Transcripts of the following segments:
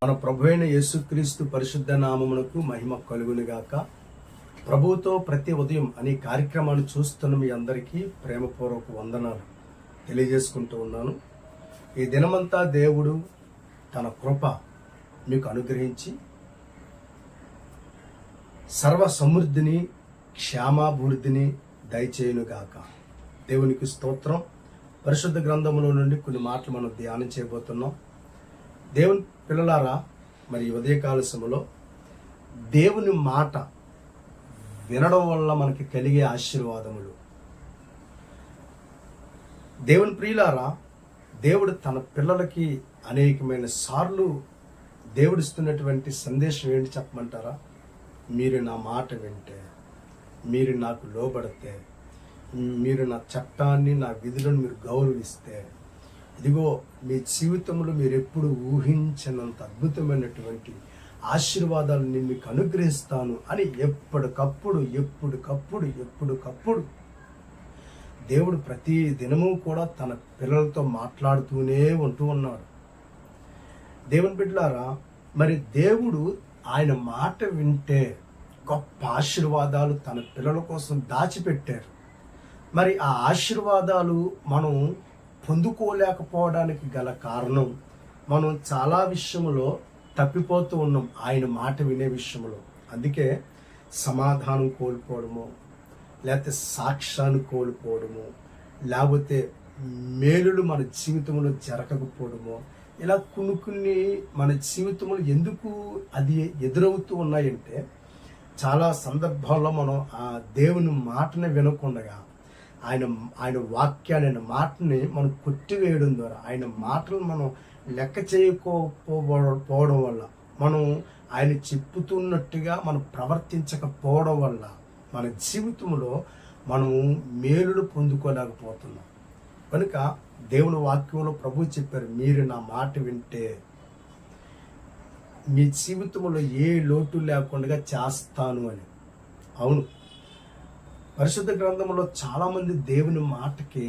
మన ప్రభువైన యేసుక్రీస్తు పరిశుద్ధ నామమునకు మహిమ కలుగునుగాక. ప్రభువుతో ప్రతి ఉదయం అనే కార్యక్రమాన్ని చూస్తున్న మీ అందరికీ ప్రేమపూర్వక వందనాలు తెలియజేసుకుంటూ ఉన్నాను. ఈ దినమంతా దేవుడు తన కృప మీకు అనుగ్రహించి సర్వ సమృద్ధిని క్షేమాభివృద్ధిని దయచేయునుగాక. దేవునికి స్తోత్రం. పరిశుద్ధ గ్రంథములో నుండి కొన్ని మాటలు మనం ధ్యానం చేయబోతున్నాం. దేవుని పిల్లలారా, మరి ఉదయకాల సమయంలో దేవుని మాట వినడం వల్ల మనకి కలిగే ఆశీర్వాదములు. దేవుని ప్రియులారా, దేవుడు తన పిల్లలకి అనేకమైన సార్లు దేవుడిస్తున్నటువంటి సందేశం ఏంటి చెప్పమంటారా? మీరు నా మాట వింటే, మీరు నాకు లోబడితే, మీరు నా చట్టాన్ని నా విధులను మీరు గౌరవిస్తే, ఇదిగో మీ జీవితంలో మీరు ఎప్పుడు ఊహించినంత అద్భుతమైనటువంటి ఆశీర్వాదాలు నేను మీకు అనుగ్రహిస్తాను అని ఎప్పటికప్పుడు దేవుడు ప్రతి దినము కూడా తన పిల్లలతో మాట్లాడుతూనే ఉంటూ ఉన్నాడు. దేవుని బిడ్డలారా, మరి దేవుడు ఆయన మాట వింటే గొప్ప ఆశీర్వాదాలు తన పిల్లల కోసం దాచిపెట్టారు. మరి ఆ ఆశీర్వాదాలు మనం పొందుకోలేకపోవడానికి గల కారణం, మనం చాలా విషయంలో తప్పిపోతూ ఉన్నాం ఆయన మాట వినే విషయంలో. అందుకే సమాధానం కోల్పోవడము, లేకపోతే సాక్ష్యాన్ని కోల్పోవడము, లేకపోతే మేలులు మన జీవితంలో జరగకపోవడము, ఇలా కొన్ని మన జీవితంలో ఎందుకు అది ఎదురవుతూ ఉన్నాయంటే, చాలా సందర్భాల్లో మనం ఆ దేవుని మాటని వినకుండా ఆయన వాక్యాన్ని, ఆయన మాటని మనం కొట్టివేయడం ద్వారా, ఆయన మాటలు మనం లెక్క చేయకపోవడం వల్ల, మనం ఆయన చెప్పుతున్నట్టుగా మనం ప్రవర్తించకపోవడం వల్ల మన జీవితంలో మనం మేలులు పొందుకోలేకపోతున్నాం. కనుక దేవుని వాక్యంలో ప్రభు చెప్పారు, మీరు నా మాట వింటే మీ జీవితంలో ఏ లోటు లేకుండా చేస్తాను అని. అవును, పరిశుద్ధ గ్రంథంలో చాలామంది దేవుని మాటకి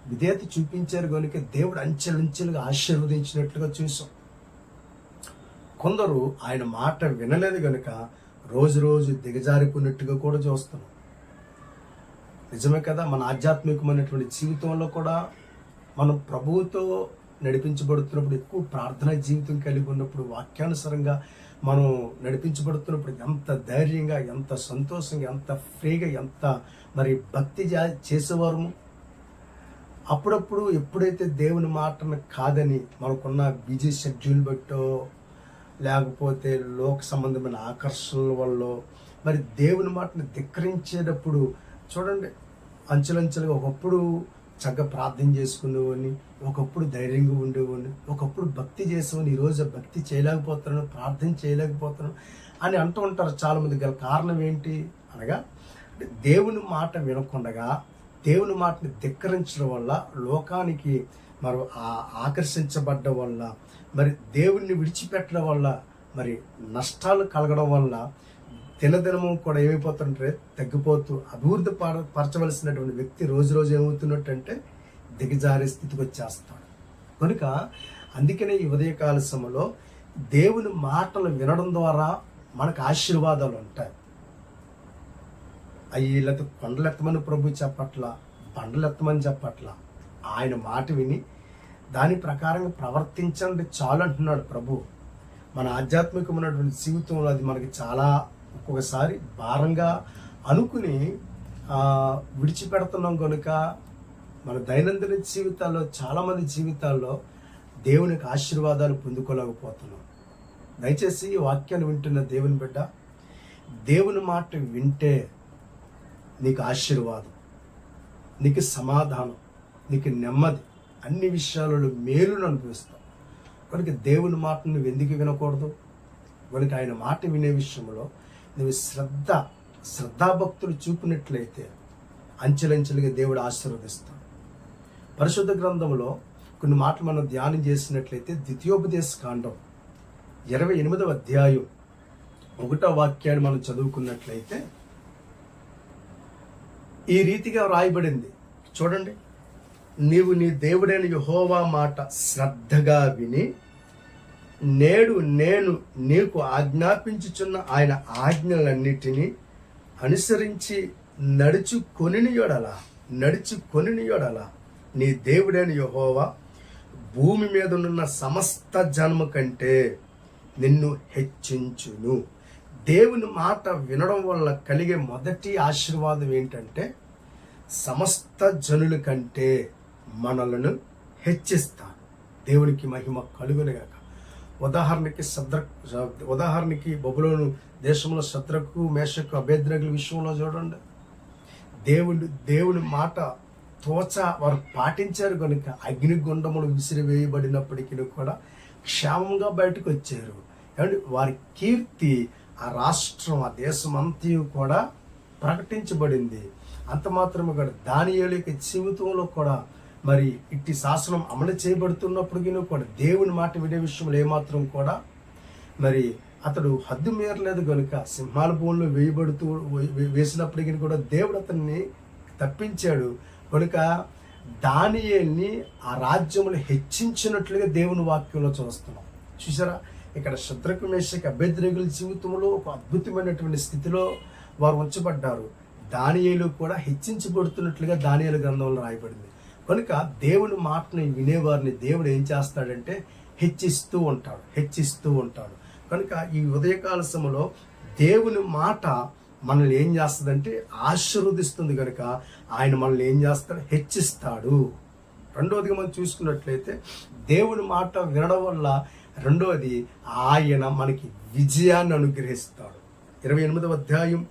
విధేయత చూపించారు కనుక దేవుడు అంచెలంచెలుగా ఆశీర్వదించినట్లుగా చూసాం. కొందరు ఆయన మాట వినలేదు కనుక రోజు రోజు దిగజారిపోయినట్టుగా కూడా చూస్తున్నాం. నిజమే కదా, మన ఆధ్యాత్మికమైనటువంటి జీవితంలో కూడా మనం ప్రభువుతో నడిపించబడుతున్నప్పుడు, ఎక్కువ ప్రార్థనా జీవితం కలిగి ఉన్నప్పుడు, వాక్యానుసారంగా మనం నడిపించబడుతున్నప్పుడు ఎంత ధైర్యంగా, ఎంత సంతోషంగా, ఎంత ఫ్రీగా, ఎంత మరి భక్తి చేసేవారు. అప్పుడప్పుడు ఎప్పుడైతే దేవుని మాటను కాదని మనకున్న బిజీ షెడ్యూల్ బట్టో, లేకపోతే లోక సంబంధమైన ఆకర్షణల వల్ల మరి దేవుని మాటను ధిక్కరించేటప్పుడు చూడండి, అంచెలంచెలుగా ఒకప్పుడు చక్కగా ప్రార్థన చేసుకునేవాడిని, ఒకప్పుడు ధైర్యంగా ఉండేవాడిని, ఒకప్పుడు భక్తి చేసేవాడిని, ఈరోజు భక్తి చేయలేకపోతున్నాను, ప్రార్థన చేయలేకపోతున్నాను అని అంటూ ఉంటారు చాలామంది. గల కారణం ఏంటి అనగా, దేవుని మాట వినకుండగా దేవుని మాటని ధిక్కరించడం వల్ల, లోకానికి మరి ఆకర్షించబడ్డం వల్ల, మరి దేవుణ్ణి విడిచిపెట్టడం వల్ల మరి నష్టాలు కలగడం వల్ల దినదినము కూడా ఏమైపోతుంటే తగ్గిపోతూ అభివృద్ధి పరచవలసినటువంటి వ్యక్తి రోజు రోజు ఏమవుతున్నట్టంటే దిగజారే స్థితికి వచ్చేస్తాడు. కనుక అందుకనే ఈ ఉదయకాల సమయంలో దేవుని మాటలు వినడం ద్వారా మనకు ఆశీర్వాదాలు ఉంటాయి. అవి లేకపోతే కొండలు ఎత్తమని ప్రభు చెప్పట్లా, బండలు ఎత్తమని చెప్పట్లా. ఆయన మాట విని దాని ప్రకారంగా ప్రవర్తించండి చాలు అంటున్నాడు ప్రభు. మన ఆధ్యాత్మికమైనటువంటి జీవితంలో అది మనకి చాలా ఒక్కొక్కసారి భారంగా అనుకుని విడిచిపెడుతున్నాం. కనుక మన దైనందిన జీవితాల్లో, చాలామంది జీవితాల్లో దేవునికి ఆశీర్వాదాలు పొందుకోలేకపోతున్నాం. దయచేసి ఈ వాక్యాన్ని వింటున్న దేవుని బిడ్డ, దేవుని మాట వింటే నీకు ఆశీర్వాదం, నీకు సమాధానం, నీకు నెమ్మది, అన్ని విషయాలలో మేలును అనుభవిస్తావు. కనుక దేవుని మాట నువ్వు ఎందుకు వినకూడదు? కనుక ఆయన మాట వినే విషయంలో నువ్వు శ్రద్ధాభక్తులు చూపినట్లయితే అంచెలంచెలుగా దేవుడు ఆశీర్వదిస్తాడు. పరిశుద్ధ గ్రంథంలో కొన్ని మాటలు మనం ధ్యానం చేసినట్లయితే, ద్వితీయోపదేశ కాండం 28వ అధ్యాయం 1వ వాక్యాన్ని మనం చదువుకున్నట్లయితే ఈ రీతిగా రాయబడింది. చూడండి, నీవు నీ దేవుడైన యెహోవా మాట శ్రద్ధగా విని నేడు నేను నీకు ఆజ్ఞాపించుచున్న ఆయన ఆజ్ఞలన్నిటినీ అనుసరించి నడుచుకొనిని యెడల నీ దేవుడైన యెహోవా భూమి మీద ఉన్న సమస్త జన్మ కంటే నిన్ను హెచ్చించును. దేవుని మాట వినడం వల్ల కలిగే మొదటి ఆశీర్వాదం ఏంటంటే సమస్త జనుల కంటే మనలను హెచ్చిస్తాను. దేవునికి మహిమ కలుగునుగాక. ఉదాహరణకి బబులోను దేశంలో శద్రకు, మేషకు, అబేద్నెగోల విషయంలో చూడండి. దేవుని మాట తోచ వారు పాటించారు కనుక అగ్నిగుండములు విసిరివేయబడినప్పటికీ కూడా క్షేమంగా బయటకు వచ్చారు. ఏమంటే వారి కీర్తి ఆ రాష్ట్రం, ఆ దేశం అంతా కూడా ప్రకటించబడింది. అంత మాత్రమే కాదు, దానియేలు యొక్క జీవితంలో కూడా మరి ఇట్టి శాసనం అమలు చేయబడుతున్నప్పటికీ కూడా దేవుని మాట వినే విషయంలో ఏమాత్రం కూడా మరి అతడు హద్దు మీరలేదు కనుక సింహాల భూమిలో వేసినప్పటికీ కూడా దేవుడు అతన్ని తప్పించాడు కనుక దానియేలుని ఆ రాజ్యములు హెచ్చించినట్లుగా దేవుని వాక్యంలో చూస్తున్నాం. చూసారా, ఇక్కడ శద్రకు, మేషకు, అబేద్నెగోల జీవితంలో ఒక అద్భుతమైనటువంటి స్థితిలో వారు ఉంచబడ్డారు. దానియేలు కూడా హెచ్చించబడుతున్నట్లుగా దానియేలు గ్రంథంలో రాయబడింది. కనుక దేవుని మాటని వినేవారిని దేవుడు ఏం చేస్తాడంటే హెచ్చిస్తూ ఉంటాడు. కనుక ఈ ఉదయకాల సమయంలో దేవుని మాట మనల్ని ఏం చేస్తుందంటే ఆశీర్వదిస్తుంది. కనుక ఆయన మనల్ని ఏం చేస్తాడు? హెచ్చిస్తాడు. రెండవదిగా మనం చూసుకున్నట్లయితే దేవుని మాట వినడం వల్ల రెండవది ఆయన మనకి విజయాన్ని అనుగ్రహిస్తాడు. 28వ అధ్యాయం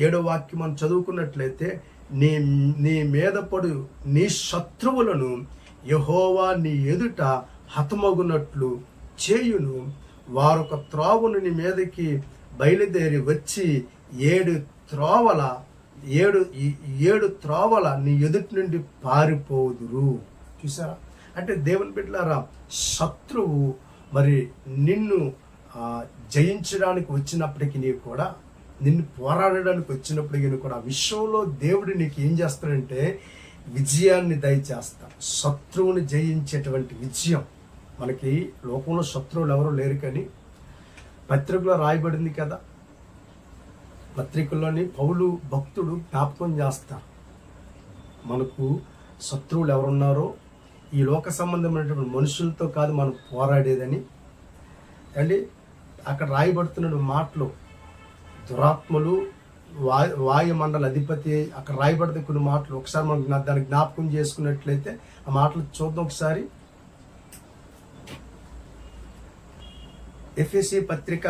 7వ వాక్యం మనం చదువుకున్నట్లయితే నీ మీద పడు నీ శత్రువులను యెహోవా నీ ఎదుట హతమగునట్లు చేయును. వారొక త్రోవను నీ మీదకి బయలుదేరి వచ్చి ఏడు త్రోవల నీ ఎదుటి నుండి పారిపోదురు. చూసారా, అంటే దేవుని బిడ్డలారా, శత్రువు మరి నిన్ను జయించడానికి వచ్చినప్పటికీ కూడా, నిన్ను పోరాడడానికి వచ్చినప్పటికీ కూడా ఆ విషయంలో దేవుడు నీకు ఏం చేస్తాడంటే విజయాన్ని దయచేస్తాడు. శత్రువుని జయించేటువంటి విజయం. మనకి లోకంలో శత్రువులు ఎవరు లేరు, కానీ పత్రికలో రాయబడింది కదా, పత్రికల్లోని పౌలు భక్తుడు జ్ఞాపకం చేస్తారు. మనకు శత్రువులు ఎవరున్నారో ఈ లోక సంబంధమైనటువంటి మనుషులతో కాదు మనం పోరాడేదని. అండి అక్కడ రాయబడుతున్న మాటలు దురాత్మలు, వాయుమండల అధిపతి, అక్కడ రాయబడితే కొన్ని మాటలు ఒకసారి మనం దాన్ని జ్ఞాపకం చేసుకున్నట్లయితే ఆ మాటలు చూద్దాం ఒకసారి. ఎఫెసీ పత్రిక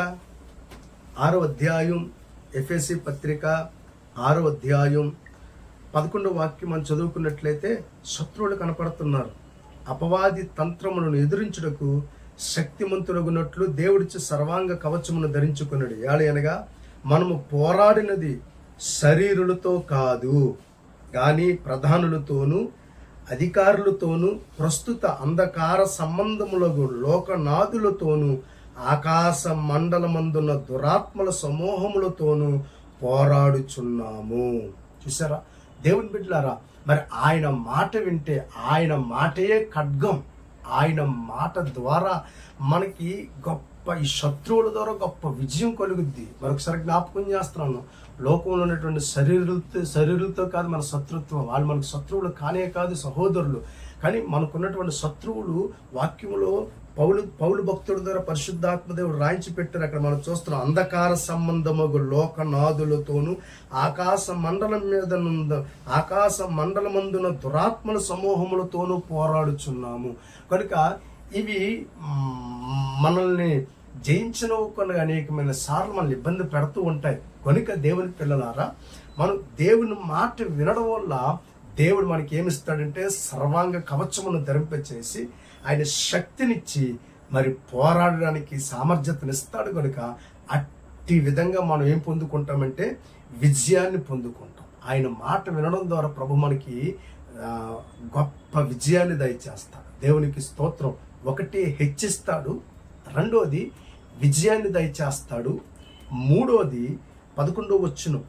6వ అధ్యాయం 11వ వాక్యం మనం చదువుకున్నట్లయితే శత్రువులు కనపడుతున్నారు. అపవాది తంత్రములను ఎదురించుటకు శక్తిమంతులగునట్లు దేవుడిచ్చి సర్వాంగ కవచమును ధరించుకున్నాడు. అనగా మనము పోరాడినది శరీరులతో కాదు, కానీ ప్రధానులతోనూ అధికారులతోనూ ప్రస్తుత అంధకార సంబంధములకు లోకనాథులతోనూ ఆకాశ మండలమందున్న దురాత్మల సమూహములతోనూ పోరాడుచున్నాము. చూసారా దేవుని బిడ్డలారా, మరి ఆయన మాట వింటే, ఆయన మాటయే ఖడ్గం. ఆయన మాట ద్వారా మనకి ఈ శత్రువుల ద్వారా గొప్ప విజయం కలుగుద్ది. మరొకసారి జ్ఞాపకం చేస్తున్నాను, లోకంలో ఉన్నటువంటి శరీరులతో కాదు మన శత్రుత్వం. వాళ్ళు మనకు శత్రువులు కానే కాదు, సహోదరులు. కానీ మనకున్నటువంటి శత్రువులు వాక్యంలో పౌలు భక్తుల ద్వారా పరిశుద్ధాత్మదేవుడు రాయించి పెట్టారు. అక్కడ మనం చూస్తున్నాం, అంధకార సంబంధము లోకనాథులతోనూ ఆకాశ మండలమందున దురాత్మల సమూహములతోనూ పోరాడుచున్నాము. కనుక ఇవి మనల్ని జయించినవి కొన్ని అనేకమైన సార్లు మనల్ని ఇబ్బంది పెడుతూ ఉంటాయి. కనుక దేవుని పిల్లలారా, మనం దేవుని మాట వినడం వల్ల దేవుడు మనకి ఏమిస్తాడంటే సర్వాంగ కవచమును ధరింపచేసి ఆయన శక్తినిచ్చి మరి పోరాడడానికి సామర్థ్యతనిస్తాడు. కనుక అట్టి విధంగా మనం ఏం పొందుకుంటామంటే విజయాన్ని పొందుకుంటాం. ఆయన మాట వినడం ద్వారా ప్రభు మనకి గొప్ప విజయాన్ని దయచేస్తాడు. దేవునికి స్తోత్రం. ఒకటి హెచ్చిస్తాడు, రెండోది విజయాన్ని దయచేస్తాడు, మూడోది 11వ వచనం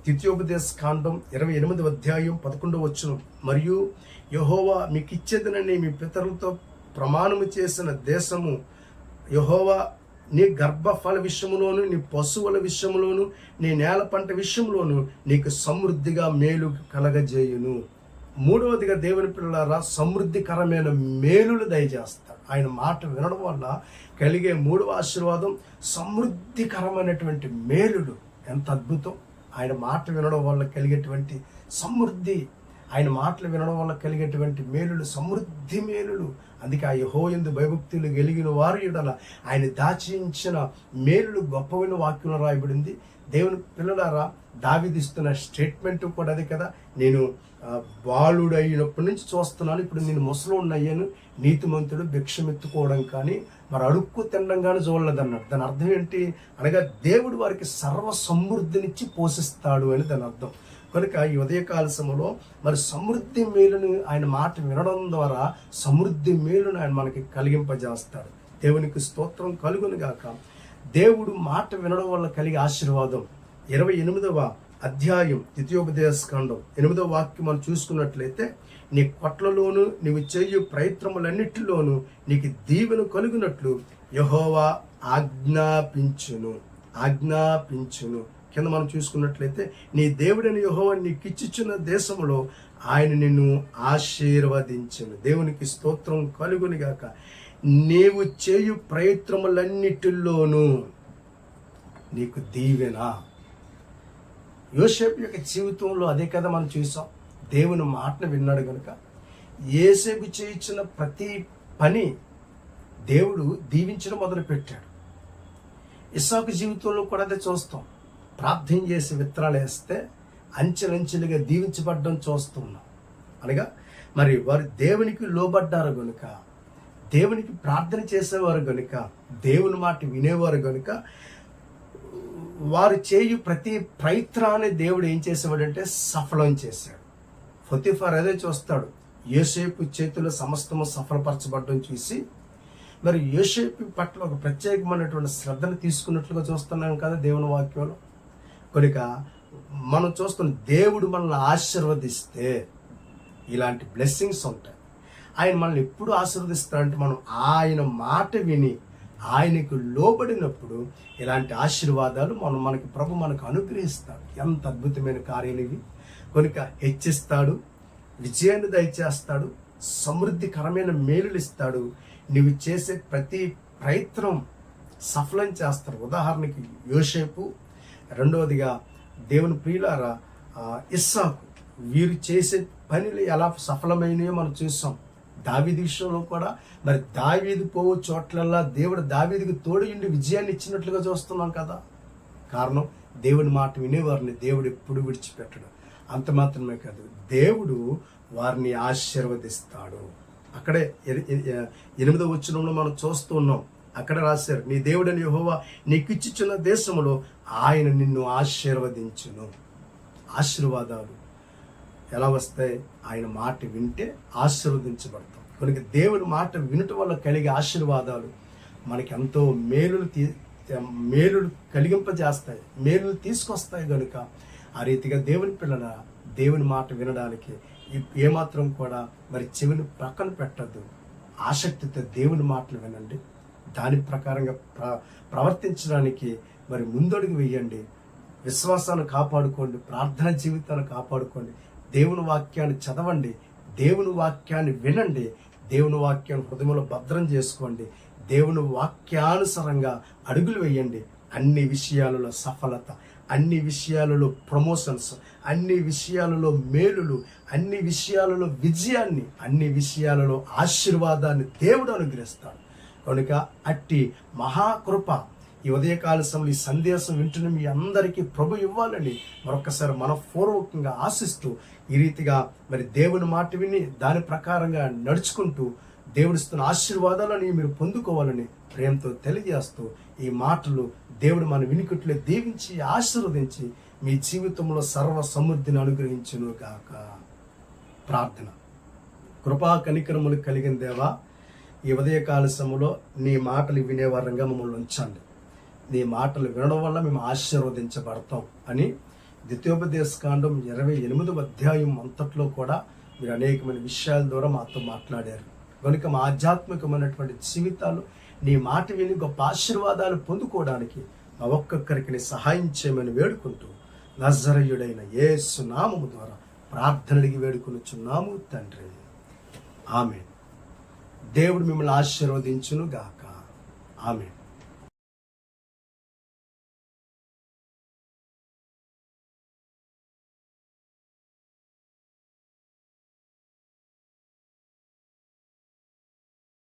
ద్వితీయోపదేశ కాండం 28వ అధ్యాయం 11వ వచనం, మరియు యెహోవా మీకు ఇచ్చేదనని మీ పితరులతో ప్రమాణము చేసిన దేశము యెహోవా నీ గర్భఫల విషయంలోను, నీ పశువుల విషయంలోను, నీ నేల పంట విషయంలోను నీకు సమృద్ధిగా మేలు కలగజేయును. మూడవదిగా దేవుని పిల్లలారా, సమృద్ధికరమైన మేలులు దయచేస్తాడు. ఆయన మాట వినడం వల్ల కలిగే మూడవ ఆశీర్వాదం సమృద్ధికరమైనటువంటి మేలులు. ఎంత అద్భుతం! ఆయన మాట వినడం వల్ల కలిగేటువంటి సమృద్ధి, ఆయన మాటలు వినడం వల్ల కలిగేటువంటి మేలులు సమృద్ధి మేలులు. అందుకే ఆ యెహోవాయందు భయభక్తులు కలిగిన వారి యెడల ఆయన దాచించిన మేలులు గొప్పవైన వాక్యంలో రాయబడింది. దేవుని పిల్లలారా, దావీదు ఇస్తున్న స్టేట్మెంట్ కూడా అదే కదా. నేను బాలుడు అయినప్పటి నుంచి చూస్తున్నాను, ఇప్పుడు నేను ముసలోడిని అయ్యాను, నీతిమంతుడు భిక్షమెత్తుకోవడం కానీ మరి అడుక్కు తినడం కానీ చూడలేదన్నాడు. దాని అర్థం ఏంటి అనగా దేవుడు వారికి సర్వ సమృద్ధినిచ్చి పోషిస్తాడు అని దాని అర్థం. కనుక ఈ ఉదయకాల సమయంలో మరి సమృద్ధి మేలును ఆయన మాట వినడం ద్వారా సమృద్ధి మేలును ఆయన మనకి కలిగింపజేస్తాడు. దేవునికి స్తోత్రం కలుగును గాక. దేవుడు మాట వినడం వల్ల కలిగే ఆశీర్వాదం 28వ అధ్యాయం ద్వితీయోపదేశకాండం 8వ వాక్యం మనం చూసుకున్నట్లయితే, నీ కొట్లలోను నీవు చేయు ప్రయత్నములన్నిటిలోనూ నీకు దీవెన కలుగునట్లు యెహోవా ఆజ్ఞాపించును. కింద మనం చూసుకున్నట్లయితే, నీ దేవుడైన యెహోవా నీకిచ్చుచున్న దేశంలో ఆయన నిన్ను ఆశీర్వదించును. దేవునికి స్తోత్రం కలుగును గాక. నీవు చేయు ప్రయత్నములన్నిటిలోనూ నీకు దీవెన. యోసేపు యొక్క జీవితంలో అదే కదా మనం చూసాం. దేవుని మాటను విన్నాడు కనుక యోసేపు చేయించిన ప్రతి పని దేవుడు దీవించడం మొదలుపెట్టాడు. ఇస్సాకు జీవితంలో కూడా అదే చూస్తాం. ప్రార్థన చేసి విత్తనాలు వేస్తే అంచెలంచెలుగా దీవించబడ్డం చూస్తున్నాం. అనగా మరి వారు దేవునికి లోబడ్డారు గనుక, దేవునికి ప్రార్థన చేసేవారు గనుక, దేవుని మాట వినేవారు గనుక వారు చేయు ప్రతి ప్రయత్నాన్ని దేవుడు ఏం చేసేవాడంటే సఫలం చేశాడు. పొతిఫర్ అదే చూస్తాడు. యోసేపు చేతిలో సమస్తము సఫలపరచబడ్డం చూసి మరి యోసేపు పట్ల ఒక ప్రత్యేకమైనటువంటి శ్రద్ధను తీసుకున్నట్లుగా చూస్తున్నాం కదా దేవుని వాక్యంలో. కనుక మనం చూస్తున్న దేవుడు మనల్ని ఆశీర్వదిస్తే ఇలాంటి బ్లెస్సింగ్స్ ఉంటాయి. ఆయన మనల్ని ఎప్పుడు ఆశీర్వదిస్తాడంటే మనం ఆయన మాట విని ఆయనకు లోబడినప్పుడు ఇలాంటి ఆశీర్వాదాలు మనకి ప్రభు మనకు అనుగ్రహిస్తాడు. ఎంత అద్భుతమైన కార్యాలు ఇవి. కనుక హెచ్చిస్తాడు, విజయాన్ని దయచేస్తాడు, సమృద్ధికరమైన మేలులు ఇస్తాడు. నువ్వు చేసే ప్రతి ప్రయత్నం సఫలం చేస్తాడు. ఉదాహరణకి యోసేపు, రెండవదిగా దేవుని ప్రియులారా ఇస్సాకు, వీరు చేసే పనులు ఎలా సఫలమైనయో మనం చూసాం. దావీదు విషయంలో కూడా మరి దావీదు పోవు చోట్లల్లా దేవుడు దావీదుకి తోడుండి విజయాన్ని ఇచ్చినట్లుగా చూస్తున్నాం కదా. కారణం దేవుని మాట వినేవారిని దేవుడు ఎప్పుడు విడిచిపెట్టడు. అంత మాత్రమే కాదు, దేవుడు వారిని ఆశీర్వదిస్తాడు. అక్కడే 8వ వచనంలో మనం చూస్తూ ఉన్నాం. అక్కడ రాశారు, నీ దేవుడని యెహోవా నీకిచ్చుచున్న దేశంలో ఆయన నిన్ను ఆశీర్వదించును. ఆశీర్వాదాలు ఎలా వస్తాయి? ఆయన మాట వింటే ఆశీర్వదించబడతాం. కనుక దేవుని మాట వినటం వల్ల కలిగే ఆశీర్వాదాలు మనకి ఎంతో మేలులు కలిగింపజేస్తాయి, మేలులు తీసుకొస్తాయి. కనుక ఆ రీతిగా దేవుని పిల్లల దేవుని మాట వినడానికి ఏమాత్రం కూడా మరి చెవిని పక్కన పెట్టద్దు. ఆసక్తితో దేవుని మాటలు వినండి. దాని ప్రకారంగా ప్రవర్తించడానికి మరి ముందడుగు వేయండి. విశ్వాసాన్ని కాపాడుకోండి, ప్రార్థన జీవితాన్ని కాపాడుకోండి, దేవుని వాక్యాన్ని చదవండి, దేవుని వాక్యాన్ని వినండి, దేవుని వాక్యాన్ని హృదయంలో భద్రం చేసుకోండి, దేవుని వాక్యానుసారంగా అడుగులు వేయండి. అన్ని విషయాలలో సఫలత, అన్ని విషయాలలో ప్రమోషన్స్, అన్ని విషయాలలో మేలులు, అన్ని విషయాలలో విజయాన్ని, అన్ని విషయాలలో ఆశీర్వాదాన్ని దేవుడు అనుగ్రహిస్తాడు. కనుక అట్టి మహాకృప ఈ ఉదయకాల సమయంలో ఈ సందేశం వింటున్న మీ అందరికీ ప్రభు ఇవ్వాలని మరొకసారి మనపూర్వకంగా ఆశిస్తూ, ఈ రీతిగా మరి దేవుని మాట విని దాని ప్రకారంగా నడుచుకుంటూ దేవుడిస్తున్న ఆశీర్వాదాలని మీరు పొందుకోవాలని ప్రేమతో తెలియజేస్తూ, ఈ మాటలు దేవుడు మన వినికిట్లో దీవించి ఆశీర్వదించి మీ జీవితంలో సర్వ సమృద్ధిని అనుగ్రహించును గాక. ప్రార్థన. కృపా కనికరములు కలిగిన దేవా, ఈ ఉదయకాల సమయంలో నీ మాటలు వినేవారంగా మమ్మల్ని ఉంచండి. నీ మాటలు వినడం వల్ల మేము ఆశీర్వదించబడతాం అని ద్వితీయోపదేశకాండం 28వ అధ్యాయం అంతట్లో కూడా మీరు అనేకమైన విషయాల ద్వారా మాతో మాట్లాడారు. కనుక మా ఆధ్యాత్మికమైనటువంటి జీవితాలు నీ మాట విని గొప్ప ఆశీర్వాదాలు పొందుకోవడానికి మా ఒక్కొక్కరికి నీ సహాయం చేయమని వేడుకుంటూ నజరేయుడైన యేసు నామము ద్వారా ప్రార్థన అడిగి వేడుకొనుచున్నాము తండ్రి. ఆమేన్. దేవుడు మిమ్మల్ని ఆశీర్వదించును గాక. ఆమేన్.